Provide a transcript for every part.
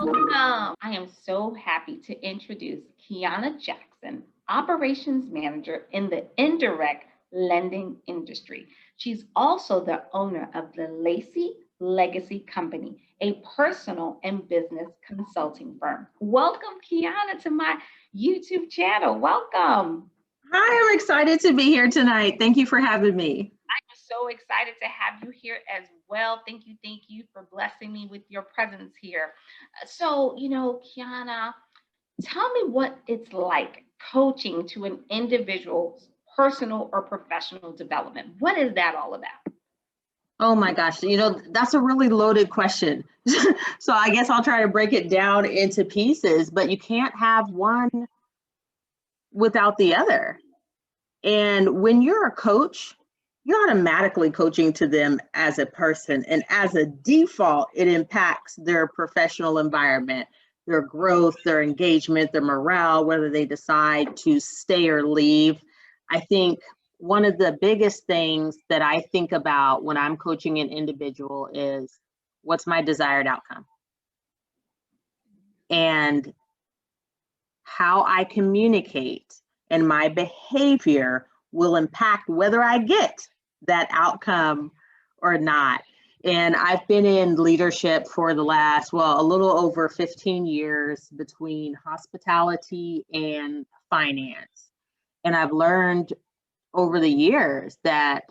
Welcome. I am so happy to introduce Quiana Jackson, Operations Manager in the indirect lending industry. She's also the owner of the Lacy Legacy Company, a personal and business consulting firm. Welcome, Quiana, to my YouTube channel. Welcome. Hi, I'm excited to be here tonight. Thank you for having me. I'm so excited to have you here as well. Thank you for blessing me with your presence here. So, Kiana, tell me what it's like coaching to an individual's personal or professional development. What is that all about? Oh my gosh, that's a really loaded question. So I guess I'll try to break it down into pieces, but you can't have one without the other. And when you're a coach, you're automatically coaching to them as a person. And as a default, it impacts their professional environment, their growth, their engagement, their morale, whether they decide to stay or leave. I think one of the biggest things that I think about when I'm coaching an individual is what's my desired outcome? And how I communicate and my behavior will impact whether I get that outcome or not. And I've been in leadership for the last, a little over 15 years between hospitality and finance. And I've learned over the years that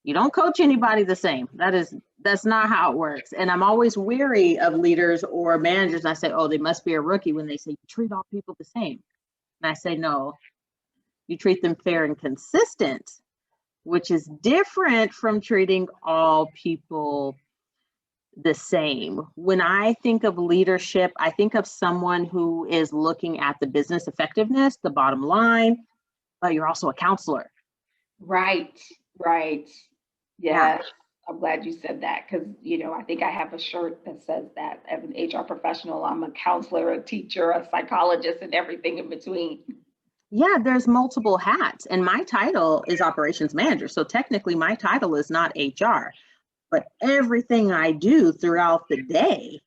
you don't coach anybody the same. That's not how it works. And I'm always weary of leaders or managers. I say, oh, they must be a rookie when they say you treat all people the same. And I say, no, you treat them fair and consistent, which is different from treating all people the same. When I think of leadership, I think of someone who is looking at the business effectiveness, the bottom line, but you're also a counselor. Right. Yeah. I'm glad you said that because, I think I have a shirt that says that as an HR professional, I'm a counselor, a teacher, a psychologist, and everything in between. Yeah, there's multiple hats, and my title is operations manager. So technically my title is not HR, but everything I do throughout the day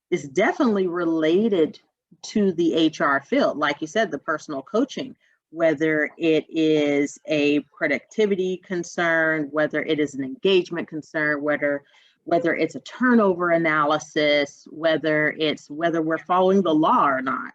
is definitely related to the HR field. Like you said, the personal coaching, whether it is a productivity concern, whether it is an engagement concern, whether it's a turnover analysis, whether we're following the law or not.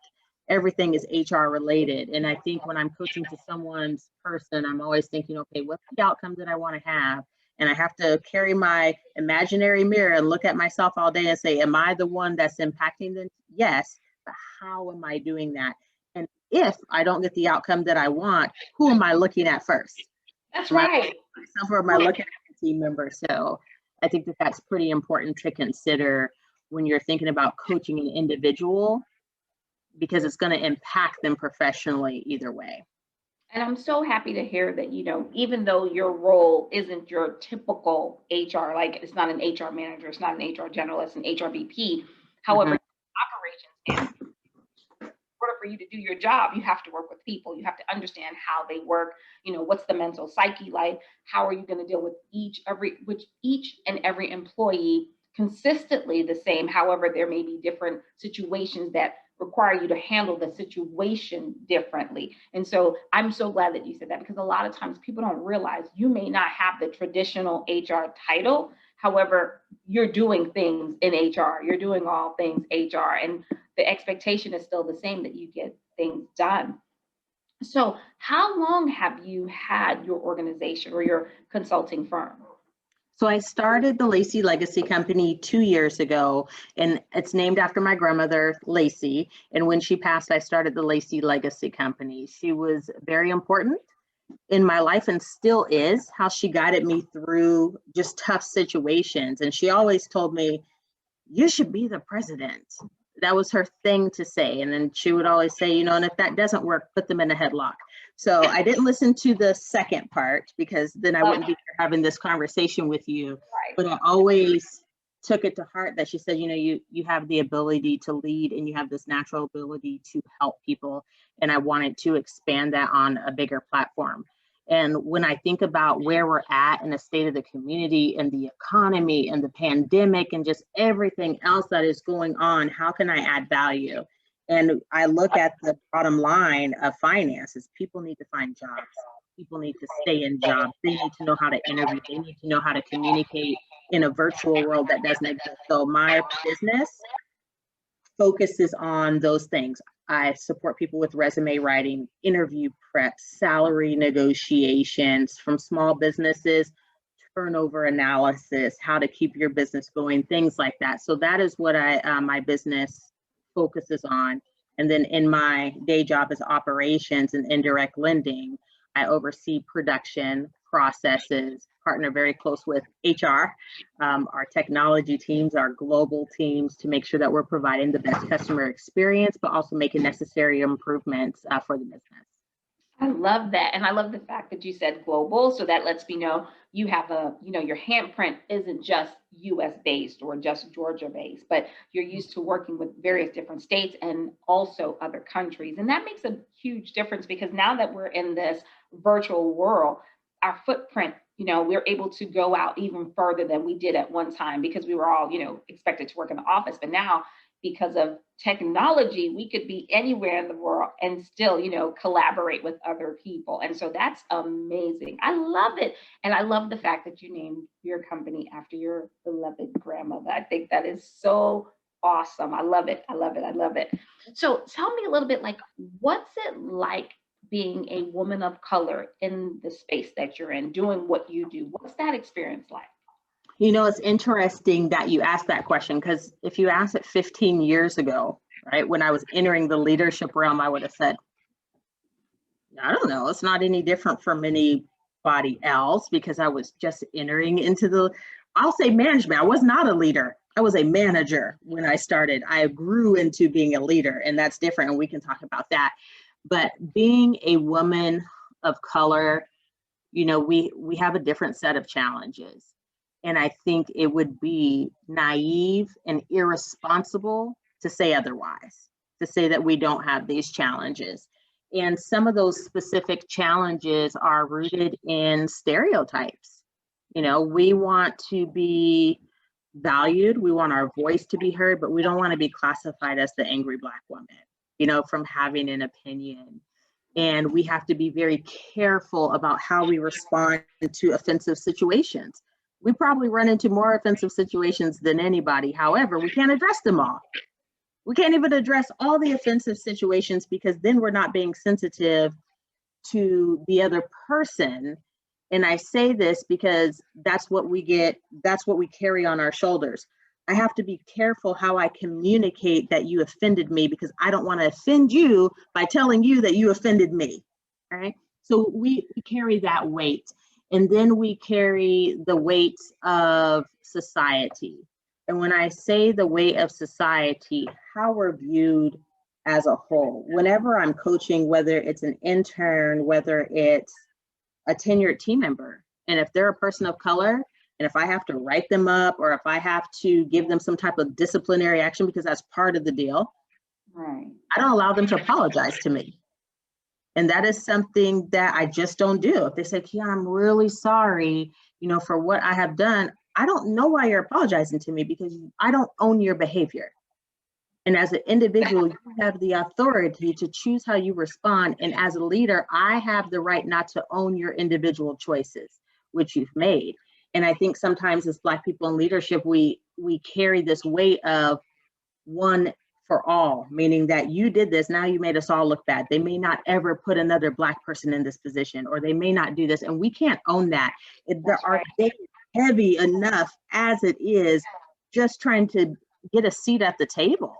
Everything is HR related. And I think when I'm coaching to someone's person, I'm always thinking, okay, what's the outcome that I want to have? And I have to carry my imaginary mirror and look at myself all day and say, am I the one that's impacting them? Yes, but how am I doing that? And if I don't get the outcome that I want, who am I looking at first? That's right. Myself, or am I looking at the team member? So I think that's pretty important to consider when you're thinking about coaching an individual, because it's going to impact them professionally either way. And I'm so happy to hear that, even though your role isn't your typical HR, like it's not an HR manager, it's not an HR generalist, an HR VP. However, operations manager, in order for you to do your job, you have to work with people. You have to understand how they work. What's the mental psyche like? How are you going to deal with each and every employee consistently the same? However, there may be different situations that require you to handle the situation differently. And so I'm so glad that you said that, because a lot of times people don't realize you may not have the traditional HR title. However, you're doing things in HR, you're doing all things HR, and the expectation is still the same, that you get things done. So how long have you had your organization or your consulting firm? So I started the Lacy Legacy Company 2 years ago, and it's named after my grandmother, Lacy. And when she passed, I started the Lacy Legacy Company. She was very important in my life and still is. How she guided me through just tough situations. And she always told me, you should be the president. That was her thing to say. And then she would always say, and if that doesn't work, put them in a headlock. So I didn't listen to the second part, because then I wouldn't be having this conversation with you. Right. But I always took it to heart that she said, you have the ability to lead and you have this natural ability to help people. And I wanted to expand that on a bigger platform. And when I think about where we're at in the state of the community and the economy and the pandemic and just everything else that is going on, how can I add value? And I look at the bottom line of finances. People need to find jobs. People need to stay in jobs. They need to know how to interview. They need to know how to communicate in a virtual world that doesn't exist. So my business focuses on those things. I support people with resume writing, interview prep, salary negotiations from small businesses, turnover analysis, how to keep your business going, things like that. So that is what my business focuses on. And then in my day job as operations and indirect lending, I oversee production, processes, partner very close with HR, our technology teams, our global teams to make sure that we're providing the best customer experience, but also making necessary improvements for the business. I love that. And I love the fact that you said global. So that lets me know you have your handprint isn't just US based or just Georgia based, but you're used to working with various different states and also other countries. And that makes a huge difference because now that we're in this virtual world, our footprint, we're able to go out even further than we did at one time because we were all, expected to work in the office. But now, because of technology, we could be anywhere in the world and still, collaborate with other people. And so that's amazing. I love it. And I love the fact that you named your company after your beloved grandmother. I think that is so awesome. I love it. I love it. I love it. So tell me a little bit like, what's it like being a woman of color in the space that you're in, doing what you do? What's that experience like? It's interesting that you asked that question because if you asked it 15 years ago, right, when I was entering the leadership realm, I would have said, I don't know, it's not any different from anybody else because I was just entering into I'll say management. I was not a leader. I was a manager when I started. I grew into being a leader, and that's different, and we can talk about that. But being a woman of color, we have a different set of challenges. And I think it would be naive and irresponsible to say otherwise, to say that we don't have these challenges. And some of those specific challenges are rooted in stereotypes. We want to be valued, we want our voice to be heard, but we don't want to be classified as the angry Black woman, from having an opinion. And we have to be very careful about how we respond to offensive situations. We probably run into more offensive situations than anybody. However, we can't address them all. We can't even address all the offensive situations because then we're not being sensitive to the other person. And I say this because that's what we carry on our shoulders. I have to be careful how I communicate that you offended me because I don't want to offend you by telling you that you offended me. All right. So we carry that weight. And then we carry the weight of society. And when I say the weight of society, how we're viewed as a whole. Whenever I'm coaching, whether it's an intern, whether it's a tenured team member, and if they're a person of color, and if I have to write them up or if I have to give them some type of disciplinary action because that's part of the deal, right, I don't allow them to apologize to me. And that is something that I just don't do. If they say, Quiana, I'm really sorry, for what I have done, I don't know why you're apologizing to me because I don't own your behavior. And as an individual, you have the authority to choose how you respond. And as a leader, I have the right not to own your individual choices, which you've made. And I think sometimes as Black people in leadership, we carry this weight of one for all, meaning that you did this, now you made us all look bad. They may not ever put another Black person in this position, or they may not do this, and we can't own that. Our day is heavy enough as it is, just trying to get a seat at the table.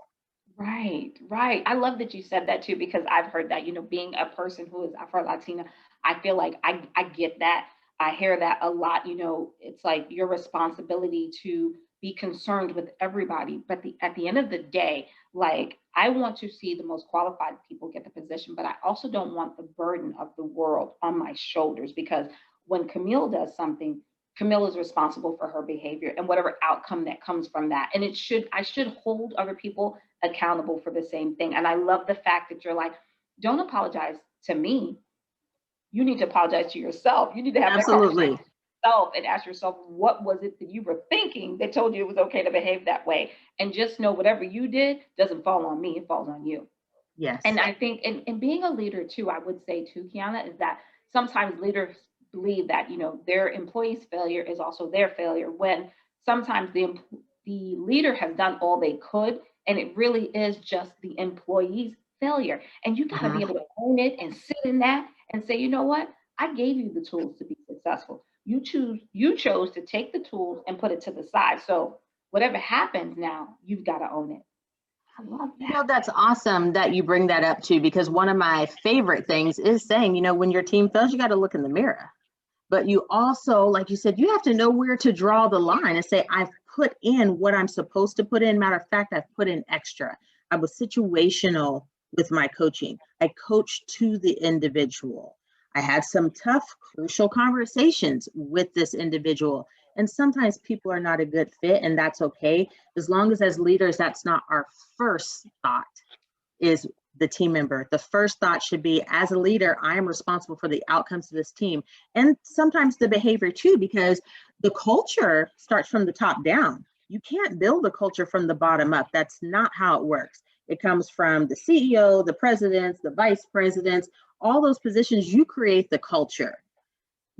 right, right. I love that you said that too, because I've heard that, being a person who is Afro Latina, I feel like I get that. I hear that a lot. It's like your responsibility to be concerned with everybody. But at the end of the day, like I want to see the most qualified people get the position, but I also don't want the burden of the world on my shoulders because when Camille does something, Camille is responsible for her behavior and whatever outcome that comes from that. And I should hold other people accountable for the same thing. And I love the fact that you're like, don't apologize to me. you need to apologize to yourself. You need to have that conversation Absolutely. with yourself and ask yourself, what was it that you were thinking that told you it was okay to behave that way? And just know whatever you did doesn't fall on me, it falls on you. And Yes. I think in being a leader too, I would say too, Quiana, is that sometimes leaders believe that, their employees' failure is also their failure, when sometimes the leader has done all they could, and it really is just the employee's failure. And you got to be Mhm. able to own it and sit in that and say, you know what? I gave you the tools to be successful. You chose to take the tools and put it to the side. So whatever happens now, you've got to own it. I love that. That's awesome that you bring that up too, because one of my favorite things is saying, when your team fails, you got to look in the mirror. But you also, like you said, you have to know where to draw the line and say, I've put in what I'm supposed to put in. Matter of fact, I've put in extra. I was situational with my coaching. I coached to the individual. I had some tough, crucial conversations with this individual. And sometimes people are not a good fit, and that's okay. As long as leaders, that's not our first thought, is the team member. The first thought should be, as a leader, I am responsible for the outcomes of this team. And sometimes the behavior too, because the culture starts from the top down. You can't build a culture from the bottom up. That's not how it works. It comes from the CEO, the presidents, the vice presidents, all those positions. You create the culture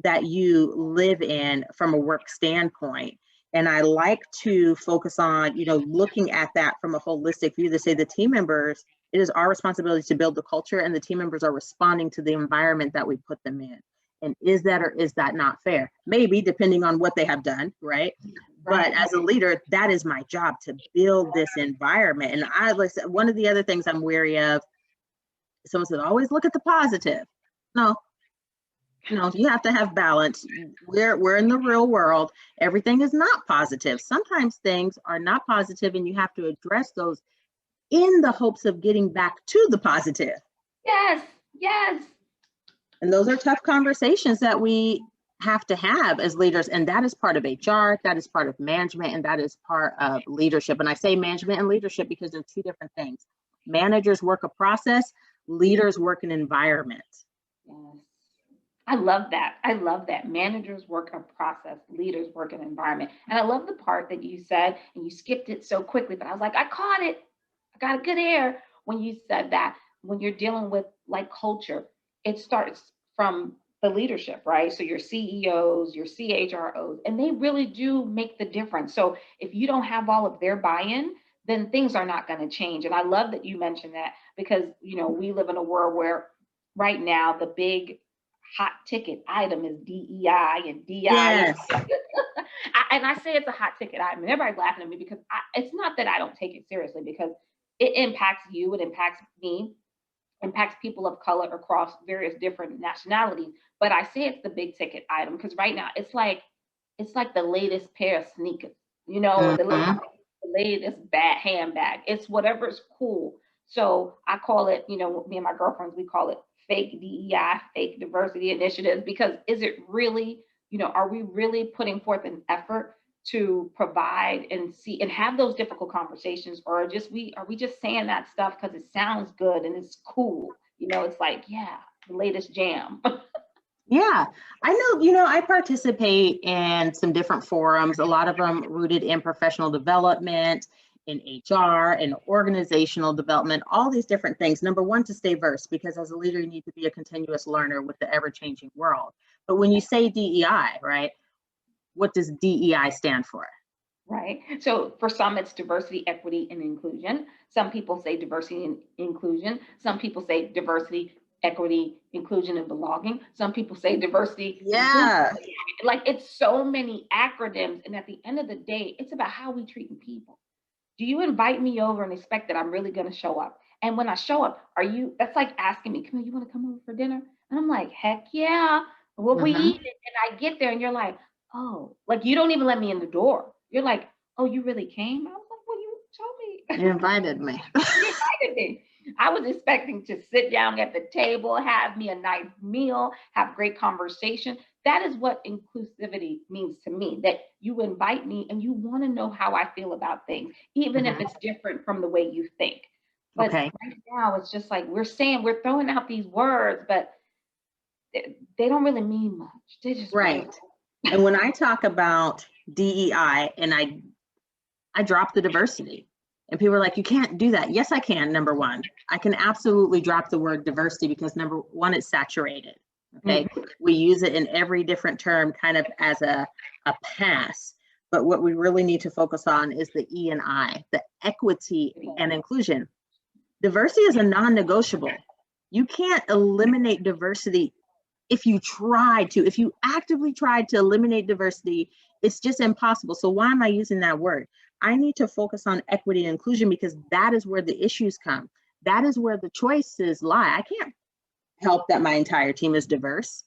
that you live in from a work standpoint. And I like to focus on, looking at that from a holistic view, to say the team members, it is our responsibility to build the culture, and the team members are responding to the environment that we put them in. And is that or is that not fair? Maybe, depending on what they have done, right? But as a leader, that is my job, to build this environment. And I, like, one of the other things I'm wary of, someone said, always look at the positive. No, you have to have balance. We're in the real world. Everything is not positive. Sometimes things are not positive, and you have to address those in the hopes of getting back to the positive. Yes, yes. And those are tough conversations that we have to have as leaders. And that is part of HR, that is part of management, and that is part of leadership. And I say management and leadership because they're two different things. Managers work a process, leaders work an environment. Yes. I love that. I love that. Managers work a process, leaders work an environment. And I love the part that you said, and you skipped it so quickly, but I was like, I caught it. I got a good air when you said that. When you're dealing with like culture, it starts from the leadership, right? So your CEOs, your CHROs, and they really do make the difference. So if you don't have all of their buy-in, then things are not going to change. And I love that you mentioned that, because, we live in a world where right now the big hot ticket item is DEI, and DI is, Yes. and I say it's a hot ticket item, and everybody's laughing at me because it's not that I don't take it seriously, because it impacts you, it impacts me, impacts people of color across various different nationalities. But I say it's the big ticket item because right now it's like the latest pair of sneakers, or Mhm. the latest bad handbag. It's whatever's cool. So I call it, me and my girlfriends, we call it fake DEI, fake diversity initiatives, because is it really, are we really putting forth an effort to provide and see and have those difficult conversations, or are we just saying that stuff because it sounds good and it's cool? It's like, yeah, the latest jam. Yeah, I know, I participate in some different forums, a lot of them rooted in professional development, in HR, and organizational development, all these different things. Number one, to stay versed, because as a leader, you need to be a continuous learner with the ever-changing world. But when you say DEI, right, what does DEI stand for? Right. So for some, it's diversity, equity, and inclusion. Some people say diversity and inclusion. Some people say diversity, equity, inclusion, and belonging. Some people say diversity, inclusion. Yeah. Like, it's so many acronyms. And at the end of the day, it's about how we treat people. Do you invite me over and expect that I'm really going to show up? And when I show up, that's like asking me, Camille, you want to come over for dinner? And I'm like, heck yeah. What we Hmm. eat? And I get there and you're like, oh, like, you don't even let me in the door. You're like, oh, you really came? I was like, well, you told You me. invited me. You invited me. I was expecting to sit down at the table, have me a nice meal, have great conversation. That is what inclusivity means to me, that you invite me and you want to know how I feel about things, even if Hmm. it's different from the way you think. But Okay. right now, it's just like we're throwing out these words, but they don't really mean much. They just Right. And when I talk about DEI and I drop the diversity, and people are like, you can't do that. Yes, I can. Number one, I can absolutely drop the word diversity because number one, it's saturated. Okay. We use it in every different term kind of as a pass. But what we really need to focus on is the E and I, the equity and inclusion. Diversity is a non-negotiable. You can't eliminate diversity if you actively try to eliminate diversity, it's just impossible. So why am I using that word? I need to focus on equity and inclusion because that is where the issues come. That is where the choices lie. I can't help that my entire team is diverse.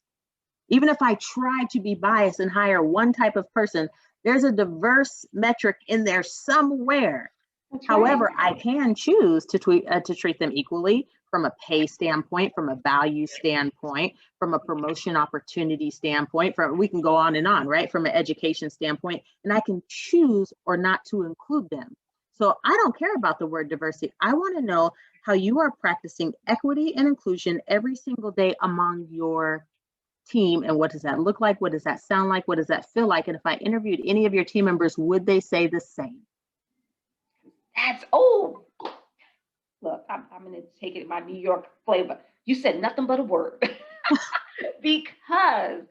Even if I try to be biased and hire one type of person, there's a diverse metric in there somewhere. That's However, right. I can choose to treat them equally from a pay standpoint, from a value standpoint, from a promotion opportunity standpoint, we can go on and on, right? From an education standpoint, and I can choose or not to include them. So I don't care about the word diversity. I want to know how you are practicing equity and inclusion every single day among your team, and what does that look like? What does that sound like? What does that feel like? And if I interviewed any of your team members, would they say the same? Look, I'm going to take it my New York flavor. You said nothing but a word because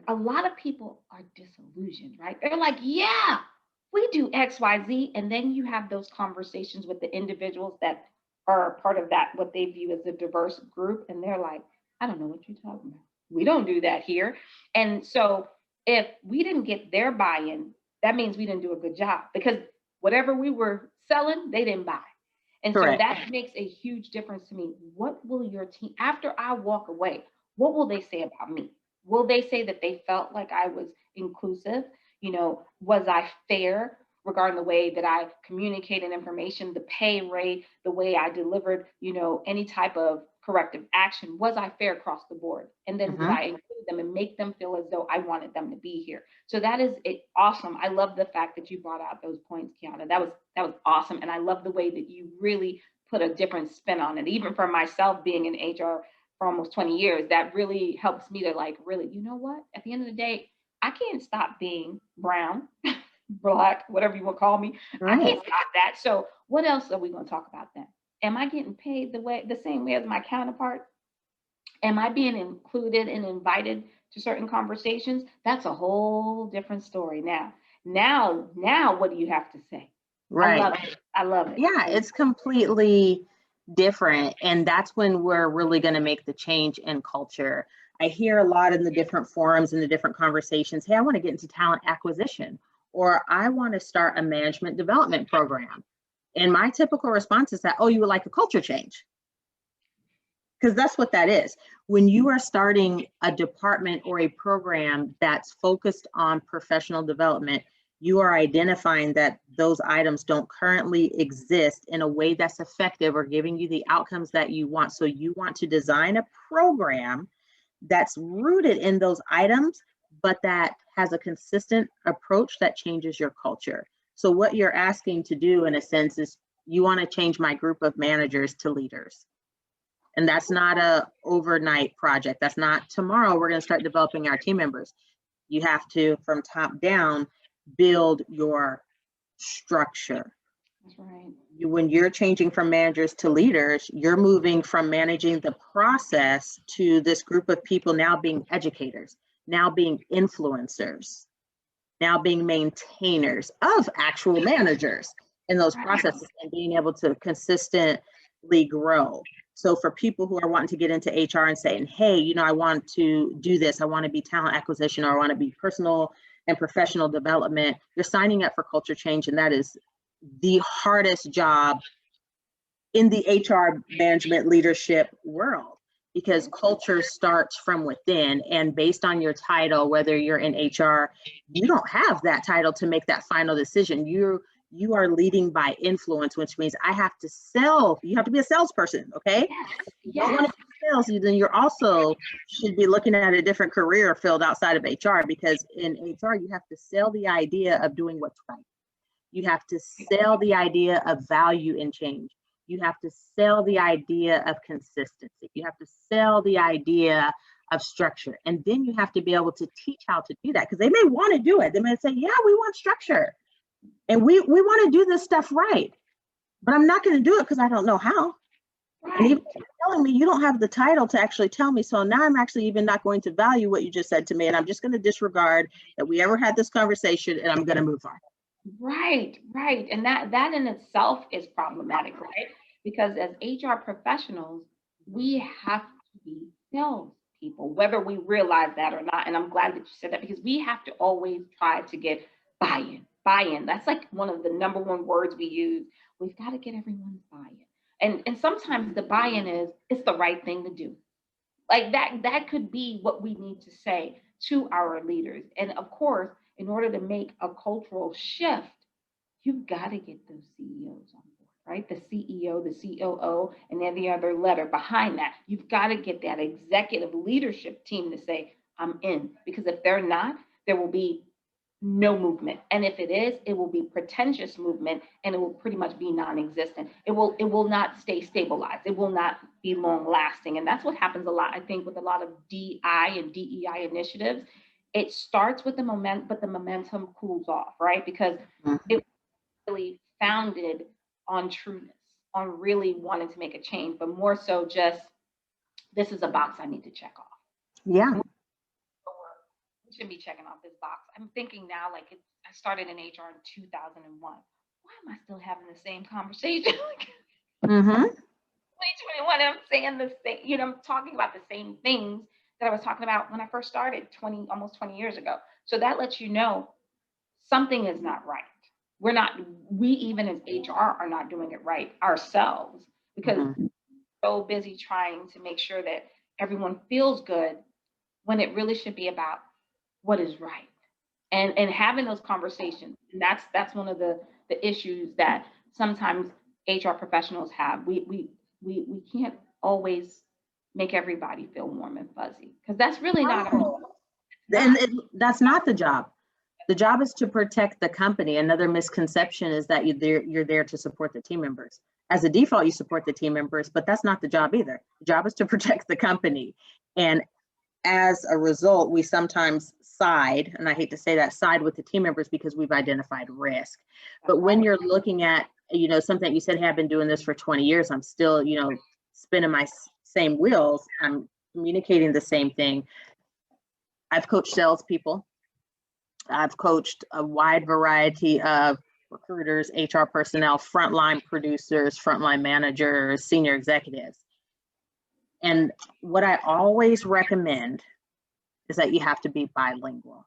a lot of people are disillusioned, right? They're like, yeah, we do X, Y, Z. And then you have those conversations with the individuals that are part of that, what they view as a diverse group. And they're like, I don't know what you're talking about. We don't do that here. And so if we didn't get their buy-in, that means we didn't do a good job because whatever we were selling, they didn't buy. And Correct. So that makes a huge difference to me. What will your team, after I walk away, what will they say about me? Will they say that they felt like I was inclusive? Was I fair regarding the way that I communicated information, the pay rate, the way I delivered, any type of corrective action? Was I fair across the board? And then did I include them and make them feel as though I wanted them to be here? So that is awesome. I love the fact that you brought out those points, Quiana. That was awesome. And I love the way that you really put a different spin on it. Even for myself being in HR for almost 20 years, that really helps me to really, you know what? At the end of the day, I can't stop being brown, Black, whatever you want to call me. Right. I can't stop that. So what else are we going to talk about then? Am I getting paid the same way as my counterpart? Am I being included and invited to certain conversations? That's a whole different story now. Now, what do you have to say? Right. I love it. Yeah, it's completely different. And that's when we're really going to make the change in culture. I hear a lot in the different forums and the different conversations, hey, I want to get into talent acquisition, or I want to start a management development program. And my typical response is that, oh, you would like a culture change. Because that's what that is. When you are starting a department or a program that's focused on professional development, you are identifying that those items don't currently exist in a way that's effective or giving you the outcomes that you want. So you want to design a program that's rooted in those items, but that has a consistent approach that changes your culture. So what you're asking to do, in a sense, is you want to change my group of managers to leaders. And that's not a overnight project. That's not tomorrow we're going to start developing our team members. You have to, from top down, build your structure. That's right. When you're changing from managers to leaders, you're moving from managing the process to this group of people now being educators, now being influencers, now being maintainers of actual managers in those processes and being able to consistently grow. So for people who are wanting to get into HR and saying, hey, I want to do this, I want to be talent acquisition, or I want to be personal and professional development, you're signing up for culture change. And that is the hardest job in the HR management leadership world, because culture starts from within. And based on your title, whether you're in HR, you don't have that title to make that final decision. You are leading by influence, which means I have to sell. You have to be a salesperson, okay? If you don't want to be sales, then you're also should be looking at a different career field outside of HR, because in HR, you have to sell the idea of doing what's right. You have to sell the idea of value and change. You have to sell the idea of consistency. You have to sell the idea of structure. And then you have to be able to teach how to do that, because they may want to do it. They may say, yeah, we want structure and we want to do this stuff right, but I'm not going to do it because I don't know how. Right. And even telling me you don't have the title to actually tell me. So now I'm actually even not going to value what you just said to me. And I'm just going to disregard that we ever had this conversation, and I'm going to move on. Right, right. And that in itself is problematic, right? Because as HR professionals, we have to be sales people, whether we realize that or not. And I'm glad that you said that, because we have to always try to get buy-in. Buy-in. That's like one of the number one words we use. We've got to get everyone's buy-in. And sometimes the buy-in is it's the right thing to do. Like that could be what we need to say to our leaders. And of course, in order to make a cultural shift, you've got to get those CEOs on board, right? The CEO, the COO, and every other letter behind that. You've got to get that executive leadership team to say, I'm in. Because if they're not, there will be no movement. And if it is, it will be pretentious movement, and it will pretty much be non-existent. It will not stay stabilized. It will not be long lasting. And that's what happens a lot, I think, with a lot of DI and DEI initiatives. It starts with the momentum, but the momentum cools off, right? Because it really founded on trueness, on really wanting to make a change, but more so just, this is a box I need to check off. Yeah. We shouldn't be checking off this box. I'm thinking now, like I started in HR in 2001. Why am I still having the same conversation? 2021, I'm saying the same, I'm talking about the same things that I was talking about when I first started almost 20 years ago. So that lets you know something is not right. We even as HR are not doing it right ourselves, because we're so busy trying to make sure that everyone feels good, when it really should be about what is right, and having those conversations. And that's one of the issues that sometimes HR professionals have. We can't always make everybody feel warm and fuzzy, because that's really not our role. And that's not the job. The job is to protect the company. Another misconception is that you're there to support the team members. As a default, you support the team members, but that's not the job either. The job is to protect the company. And as a result, we sometimes side, and I hate to say that, side with the team members because we've identified risk. But when you're looking at, something you said, hey, I've been doing this for 20 years, I'm still, spinning my same wheels, I'm communicating the same thing. I've coached salespeople. I've coached a wide variety of recruiters, HR personnel, frontline producers, frontline managers, senior executives. And what I always recommend is that you have to be bilingual.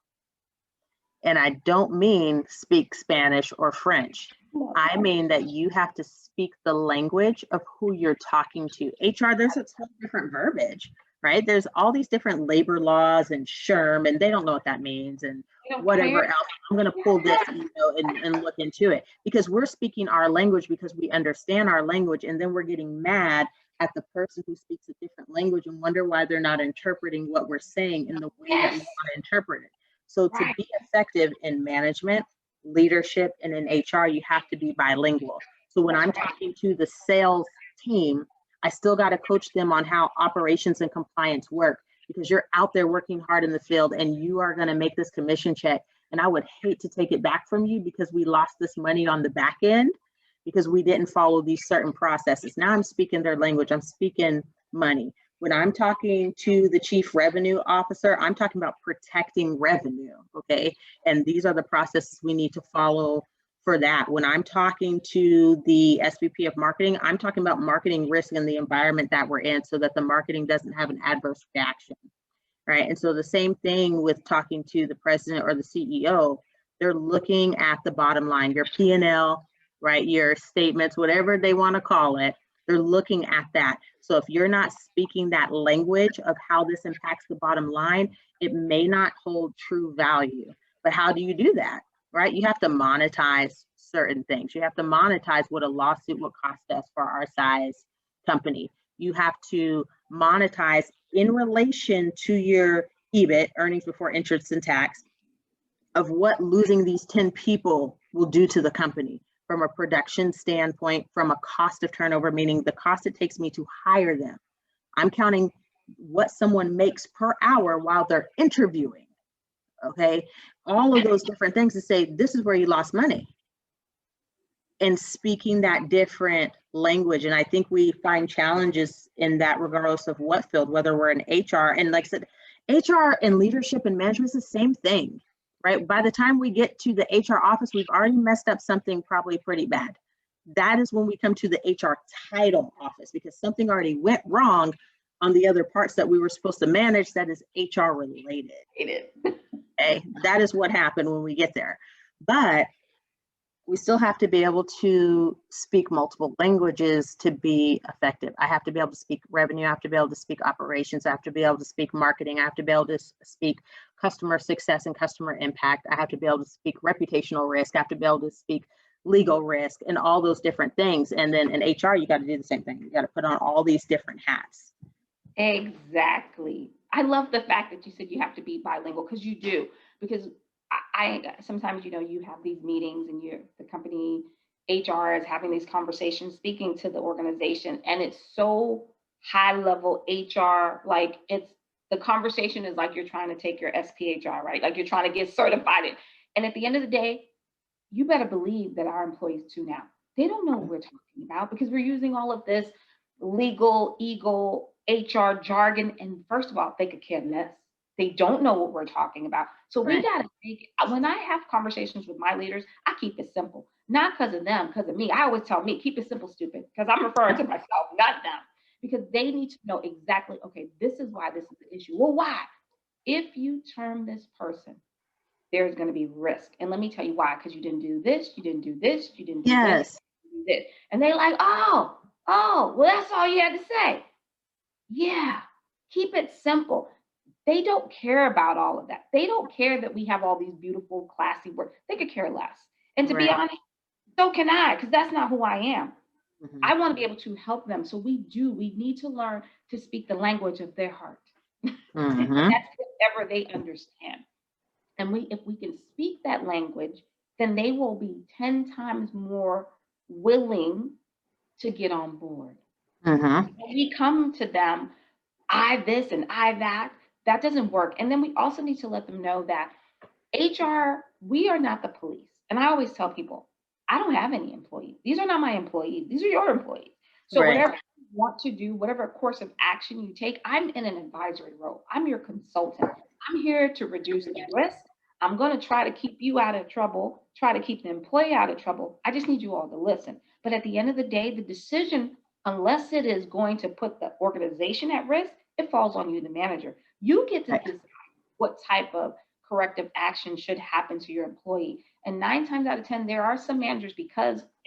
And I don't mean speak Spanish or French. I mean that you have to speak the language of who you're talking to. HR, there's a ton of different verbiage, right? There's all these different labor laws and SHRM, and they don't know what that means, and whatever else. I'm going to pull this, and look into it, because we're speaking our language because we understand our language, and then we're getting mad at the person who speaks a different language and wonder why they're not interpreting what we're saying in the way that we want to interpret it. So to be effective in management, leadership, and in HR, you have to be bilingual. So when I'm talking to the sales team, I still got to coach them on how operations and compliance work, because you're out there working hard in the field and you are going to make this commission check. And I would hate to take it back from you because we lost this money on the back end because we didn't follow these certain processes. Now I'm speaking their language. I'm speaking money. When I'm talking to the chief revenue officer, I'm talking about protecting revenue, okay? And these are the processes we need to follow for that. When I'm talking to the SVP of marketing, I'm talking about marketing risk in the environment that we're in so that the marketing doesn't have an adverse reaction, right? And so the same thing with talking to the president or the CEO, they're looking at the bottom line, your P&L, right? Your statements, whatever they want to call it, they're looking at that. So if you're not speaking that language of how this impacts the bottom line, it may not hold true value. But how do you do that, right? You have to monetize certain things. You have to monetize what a lawsuit will cost us for our size company. You have to monetize in relation to your EBIT, earnings before interest and tax, of what losing these 10 people will do to the company. from a production standpoint, from a cost of turnover, meaning the cost it takes me to hire them. I'm counting what someone makes per hour while they're interviewing. Okay. All of those different things to say, this is where you lost money. And speaking that different language. And I think we find challenges in that regardless of what field, whether we're in HR. And like I said, HR and leadership and management is the same thing, right? By the time we get to the HR office, we've already messed up something probably pretty bad. That is when we come to the HR title office, because something already went wrong on the other parts that we were supposed to manage that is HR related. Okay, that is what happened when we get there. But we still have to be able to speak multiple languages to be effective. I have to be able to speak revenue. I have to be able to speak operations. I have to be able to speak marketing. I have to be able to speak customer success and customer impact. I have to be able to speak reputational risk. I have to be able to speak legal risk and all those different things. And then in HR, you got to do the same thing. You got to put on all these different hats. Exactly. I love the fact that you said you have to be bilingual, because you do. Because I sometimes, you have these meetings and the company HR is having these conversations, speaking to the organization, and it's so high level HR. Like the conversation is like you're trying to take your SPHR, right? Like you're trying to get certified. And at the end of the day, you better believe that our employees too now, they don't know what we're talking about, because we're using all of this legal, HR jargon. And first of all, they could care less. They don't know what we're talking about. So we got to think, when I have conversations with my leaders, I keep it simple, not because of them, because of me. I always tell me, keep it simple, stupid, because I'm referring to myself, not them, because they need to know exactly, okay, this is why this is the issue. Well, why? If you term this person, there's going to be risk. And let me tell you why, because you didn't do this, you didn't do this, you didn't do this, you didn't do this. And they're like, oh, well, that's all you had to say. Yeah, keep it simple. They don't care about all of that. They don't care that we have all these beautiful, classy words. They could care less. And to be honest, so can I, because that's not who I am. Mm-hmm. I want to be able to help them. So we need to learn to speak the language of their heart. Mm-hmm. That's whatever they understand. And if we can speak that language, then they will be 10 times more willing to get on board. Mm-hmm. When we come to them, I this and I that doesn't work. And then we also need to let them know that HR, we are not the police. And I always tell people, I don't have any employees. These are not my employees. These are your employees. So whatever you want to do, whatever course of action you take, I'm in an advisory role. I'm your consultant. I'm here to reduce the risk. I'm going to try to keep you out of trouble, try to keep the employee out of trouble. I just need you all to listen. But at the end of the day, the decision, unless it is going to put the organization at risk, it falls on you, the manager. You get to decide what type of corrective action should happen to your employee. And 9 times out of 10, there are some managers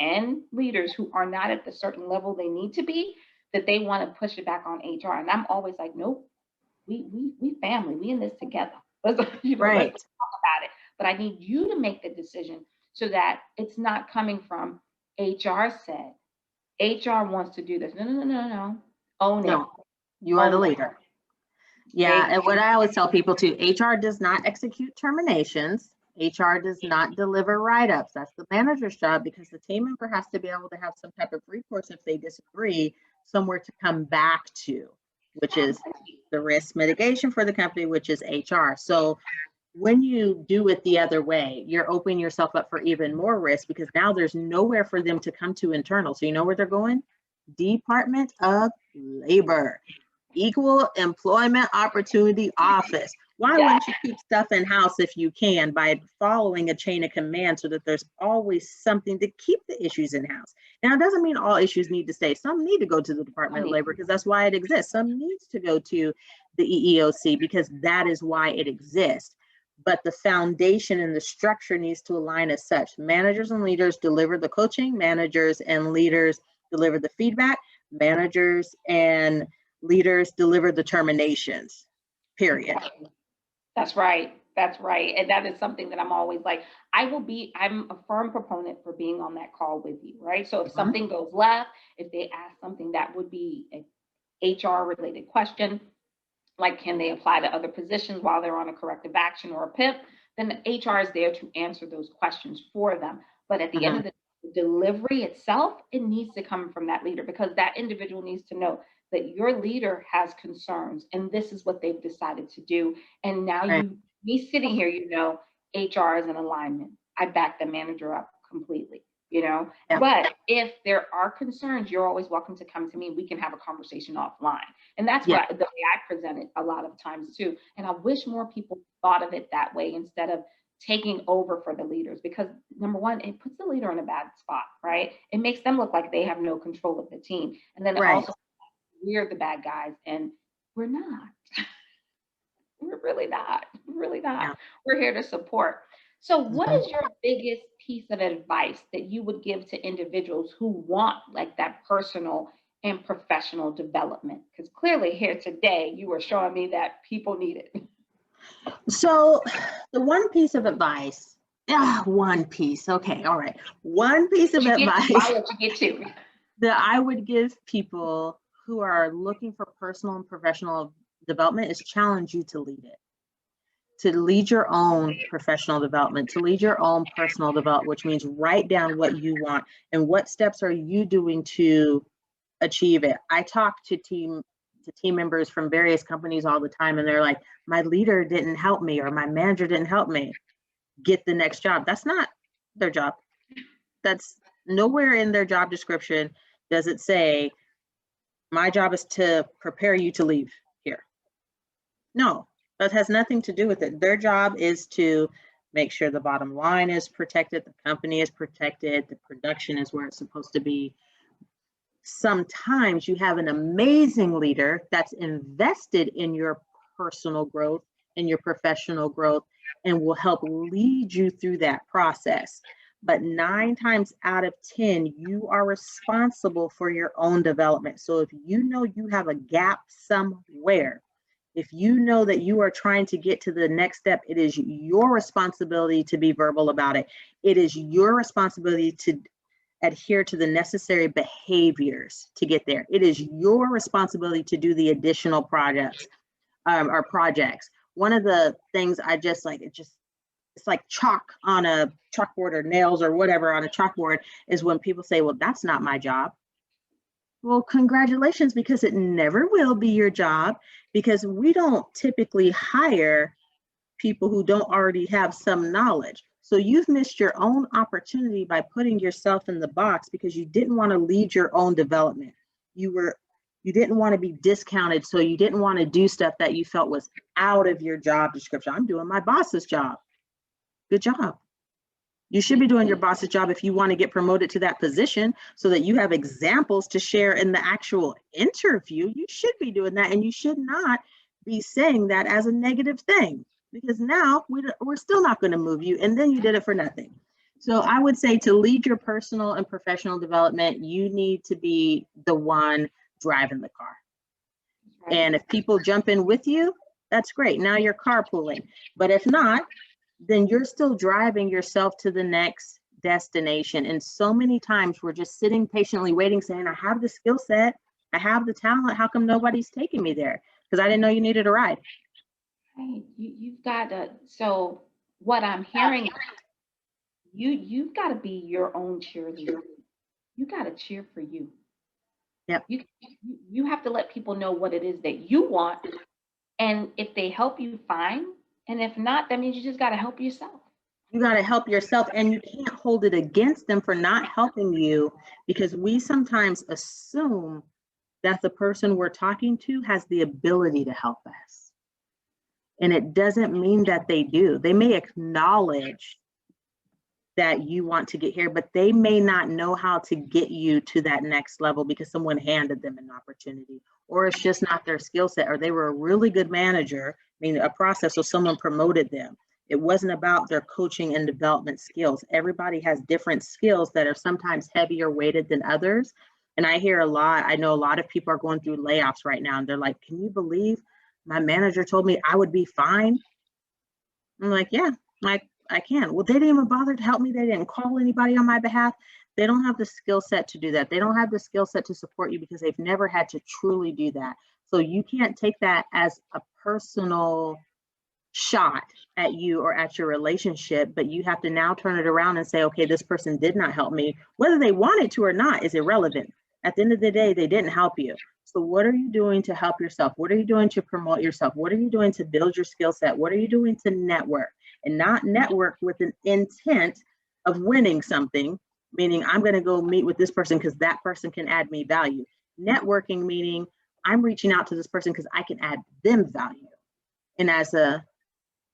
and leaders who are not at the certain level they need to be, that they want to push it back on HR. And I'm always like, nope, we family, we in this together. Let's talk about it. But I need you to make the decision so that it's not coming from HR said. HR wants to do this. No. Own it. You are the leader. Yeah, and what I always tell people too, HR does not execute terminations. HR does not deliver write-ups. That's the manager's job, because the team member has to be able to have some type of recourse if they disagree, somewhere to come back to, which is the risk mitigation for the company, which is HR. So when you do it the other way, you're opening yourself up for even more risk, because now there's nowhere for them to come to internal. So you know where they're going? Department of Labor. Equal Employment Opportunity Office. Why wouldn't you keep stuff in-house if you can, by following a chain of command, so that there's always something to keep the issues in-house? Now, it doesn't mean all issues need to stay. Some need to go to the Department of Labor, because that's why it exists. Some needs to go to the EEOC, because that is why it exists. But the foundation and the structure needs to align as such. Managers and leaders deliver the coaching. Managers and leaders deliver the feedback. Managers and leaders deliver the terminations, period. That's right. And that is something that I'm always like, I'm a firm proponent for being on that call with you, right? So if something goes left, if they ask something that would be an HR related question, like can they apply to other positions while they're on a corrective action or a PIP, then the HR is there to answer those questions for them. But at the end of the day, the delivery itself, it needs to come from that leader, because that individual needs to know that your leader has concerns and this is what they've decided to do. And now Right. me sitting here, HR is in alignment. I back the manager up completely. Yeah. But if there are concerns, you're always welcome to come to me. We can have a conversation offline. And that's Yeah. what the way I present it a lot of times too. And I wish more people thought of it that way instead of taking over for the leaders, because number one, it puts the leader in a bad spot, right? It makes them look like they have no control of the team. And then it Right. also, we're the bad guys, and we're not. We're really not. We're really not. Yeah. We're here to support. So, what Mhm. is your biggest piece of advice that you would give to individuals who want like that personal and professional development? Because clearly, here today, you were showing me that people need it. So the one piece of advice, one piece, okay, all right. One piece of You get to, advice I'll let you get to. that I would give people who are looking for personal and professional development is challenge you to lead it, to lead your own professional development, to lead your own personal development, which means write down what you want and what steps are you doing to achieve it. I talk to team members from various companies all the time, and they're like, my leader didn't help me or my manager didn't help me get the next job. That's not their job. That's nowhere in their job description does it say, my job is to prepare you to leave here. No, that has nothing to do with it. Their job is to make sure the bottom line is protected, the company is protected, the production is where it's supposed to be. Sometimes you have an amazing leader that's invested in your personal growth and your professional growth and will help lead you through that process. But 9 times out of 10, you are responsible for your own development. So if you know you have a gap somewhere, if you know that you are trying to get to the next step, it is your responsibility to be verbal about it. It is your responsibility to adhere to the necessary behaviors to get there. It is your responsibility to do the additional projects or projects. One of the things I just like, it's like chalk on a chalkboard or nails or whatever on a chalkboard is when people say, well, that's not my job. Well, congratulations, because it never will be your job, because we don't typically hire people who don't already have some knowledge. So you've missed your own opportunity by putting yourself in the box because you didn't want to lead your own development. You didn't want to be discounted, so you didn't want to do stuff that you felt was out of your job description. I'm doing my boss's job. Good job. You should be doing your boss's job if you want to get promoted to that position so that you have examples to share in the actual interview. You should be doing that, and you should not be saying that as a negative thing, because now we're still not going to move you, and then you did it for nothing. So I would say to lead your personal and professional development, you need to be the one driving the car. Right. And if people jump in with you, that's great. Now you're carpooling. But if not, then you're still driving yourself to the next destination. And so many times we're just sitting patiently waiting, saying, I have the skill set, I have the talent. How come nobody's taking me there? Because I didn't know you needed a ride. Right. You've got to, so what I'm hearing, you've got to be your own cheerleader. You got to cheer for you. Yep. You have to let people know what it is that you want. And if they help you, fine. And if not, that means you just got to help yourself. You got to help yourself, and you can't hold it against them for not helping you, because we sometimes assume that the person we're talking to has the ability to help us. And it doesn't mean that they do. They may acknowledge that you want to get here, but they may not know how to get you to that next level because someone handed them an opportunity, or it's just not their skill set, or they were a really good manager, a process, so someone promoted them. It wasn't about their coaching and development skills. Everybody has different skills that are sometimes heavier weighted than others. And I know a lot of people are going through layoffs right now, and they're like, can you believe my manager told me I would be fine? I'm like, yeah, I can. Well, they didn't even bother to help me. They didn't call anybody on my behalf. They don't have the skill set to do that. They don't have the skill set to support you because they've never had to truly do that. So you can't take that as a personal shot at you or at your relationship, but you have to now turn it around and say, okay, this person did not help me. Whether they wanted to or not is irrelevant. At the end of the day, they didn't help you. So what are you doing to help yourself? What are you doing to promote yourself? What are you doing to build your skill set? What are you doing to network? And not network with an intent of winning something, meaning I'm going to go meet with this person because that person can add me value. Networking meaning I'm reaching out to this person because I can add them value. And as a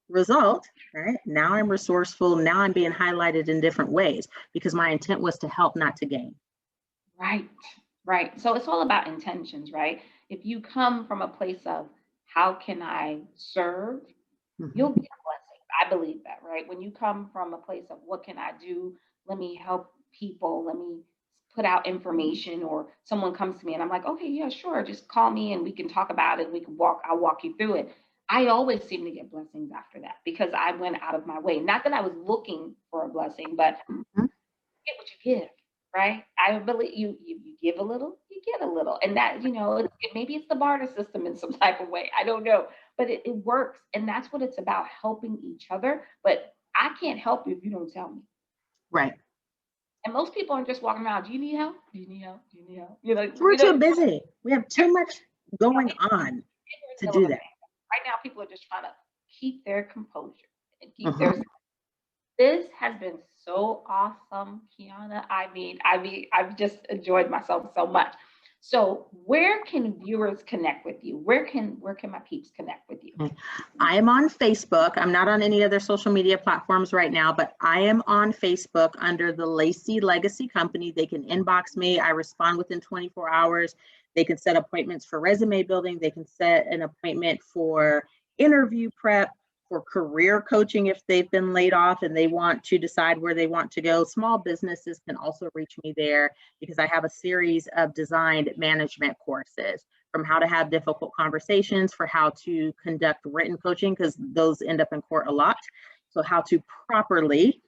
result, right, now I'm resourceful. Now I'm being highlighted in different ways because my intent was to help, not to gain. Right, right. So it's all about intentions, right? If you come from a place of how can I serve, you'll get a blessing. I believe that, right? When you come from a place of what can I do? Let me help people. Let me put out information, or someone comes to me and I'm like, okay, yeah, sure. Just call me and we can talk about it. We can I'll walk you through it. I always seem to get blessings after that because I went out of my way. Not that I was looking for a blessing, but get what you give, right? I believe you give a little, you get a little. And that, maybe it's the barter system in some type of way. I don't know. But it works. And that's what it's about, helping each other. But I can't help you if you don't tell me. Right. And most people are just walking around, do you need help? Do you need help? Do you need help? We're too busy. We have too much going on to do that. Right now, people are just trying to keep their composure and keep their. This has been so awesome, Quiana. I mean, I've just enjoyed myself so much. So, where can viewers connect with you? Where can my peeps connect with you? I am on Facebook. I'm not on any other social media platforms right now, but I am on Facebook under the Lacy Legacy Company. They can inbox me. I respond within 24 hours. They can set appointments for resume building. They can set an appointment for interview prep, for career coaching if they've been laid off and they want to decide where they want to go. Small businesses can also reach me there because I have a series of designed management courses, from how to have difficult conversations, for how to conduct written coaching, because those end up in court a lot. So how to properly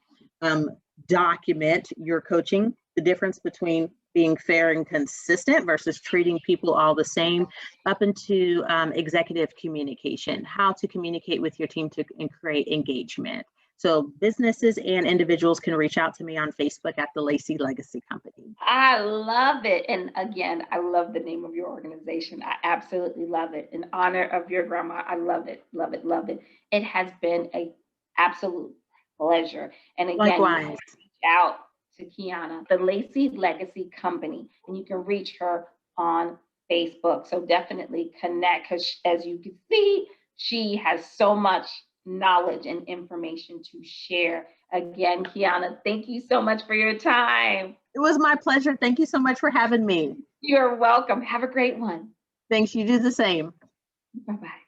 document your coaching, the difference between being fair and consistent versus treating people all the same, up into executive communication, how to communicate with your team and create engagement. So businesses and individuals can reach out to me on Facebook at the Lacy Legacy Company. I love it. And again, I love the name of your organization. I absolutely love it. In honor of your grandma, I love it, love it, love it. It has been an absolute pleasure. And again, likewise, reach out to Quiana, the Lacy Legacy Company, and you can reach her on Facebook. So definitely connect, because as you can see, she has so much knowledge and information to share. Again, Quiana, thank you so much for your time. It was my pleasure. Thank you so much for having me. You're welcome. Have a great one. Thanks. You do the same. Bye-bye.